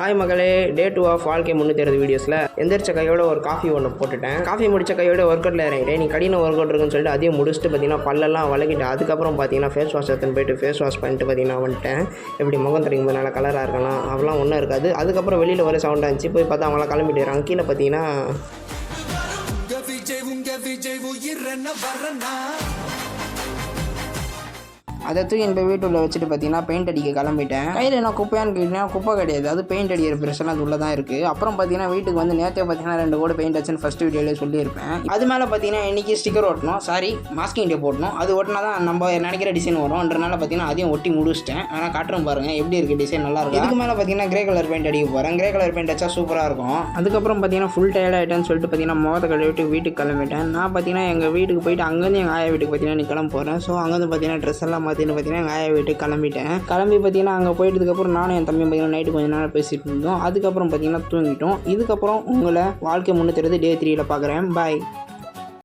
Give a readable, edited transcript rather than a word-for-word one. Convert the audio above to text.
Hi மகளே, டே 2 of வாழ்க்கை 360 வீடியோஸில் எந்திரிச்ச கையோட ஒரு காஃபி ஒன்று போட்டுட்டேன். காஃபி முடிச்ச கையோட ஒர்க் அவுட்டில் இறங்கிட்டேன். நீ கடின ஒர்க் அவுட் இருக்குன்னு சொல்லிட்டு அதையும் முடிச்சுட்டு பார்த்தீங்கன்னா பல்லெல்லாம் வளக்கிட்டு அதுக்கப்புறம் பார்த்தீங்கன்னா ஃபேஸ் வாஷ் எடுத்துன்னு போயிட்டு ஃபேஸ் வாஷ் பண்ணிட்டு பார்த்தீங்கன்னா வந்துட்டேன். எப்படி முகம் தெரியும் போது நல்லா கலராக இருக்கலாம், அவெல்லாம் ஒன்றும் இருக்காது. அதுக்கப்புறம் வெளியில் ஒரு சவுண்டாக இருந்துச்சு. போய் பார்த்தா அவங்களாம் கிளம்பிட்டுறாங்க. கீழே பார்த்தீங்கன்னா அதை தூக்கி என் வீட்டுள்ள வச்சுட்டு பார்த்தீங்கன்னா பெயிண்ட் அடிக்க கிளம்பிட்டேன். கையில் என்ன குப்பையான்னு கேட்டீங்கன்னா குப்பை கிடையாது, அது பெயிண்ட் அடிக்கிற பிரச்சனை அது உள்ளே தான் இருக்குது. அப்புறம் பார்த்தீங்கன்னா வீட்டுக்கு வந்து நேற்றே பார்த்தீங்கன்னா 2 கோடு பெயிண்ட் அடிச்சுன்னு ஃபஸ்ட் வீடியோலேயே சொல்லியிருப்பேன். அது மேலே பார்த்தீங்கன்னா இன்றைக்கி ஸ்டிக்கர் ஓட்டணும், சாரி மாஸ்கிங் டேப் போட்டணும். அது ஓட்டினா தான் நம்ம நினைக்கிற டிசைன் வரும்ன்றனால பார்த்தீங்கன்னா அதையும் ஒட்டி முடிச்சிட்டேன். ஆனால் காட்டுறோம் பாருங்கள் எப்படி இருக்குது டிசைன், நல்லா இருக்கும். இதுக்கு மேலே பார்த்தீங்கன்னா கிரே கலர் பெயிண்ட் அடிக்க போகிறேன். கிரே கலர் பெயிண்ட் அடிச்சா சூப்பராக இருக்கும். அதுக்கப்புறம் பார்த்தீங்கன்னா ஃபுல் டயர்ட் ஆகிட்டேன்னு சொல்லிட்டு பார்த்தீங்கன்னா முகத்தை கழுவிட்டு வீட்டுக்கு கிளம்பிட்டேன். நான் பார்த்தீங்கன்னா எங்கள் வீட்டுக்கு போயிட்டு அங்கேருந்து எங்கள் ஆயா வீட்டுக்கு பார்த்தீங்கன்னா நீ கிளம்ப போகிறேன். ஸோ அங்கேருந்து பார்த்தீங்கன்னா ட்ரெஸ் எல்லாம் மாற்றின்னு பார்த்தீங்கன்னா எங்கள் ஆயா வீட்டுக்கு கிளம்பிட்டேன். கிளம்பி பார்த்தீங்கன்னா அங்கே போயிட்டதுக்கப்புறம் நானும் என் தம்பி பார்த்தீங்கன்னா நைட்டு கொஞ்சம் நேரம் பேசிகிட்டு இருந்தோம். அதுக்கப்புறம் பார்த்தீங்கன்னா தூங்கிட்டோம். இதுக்கப்புறம் உங்களை வாழ்க்கை 360 டே 3ல் பார்க்குறேன். பாய்.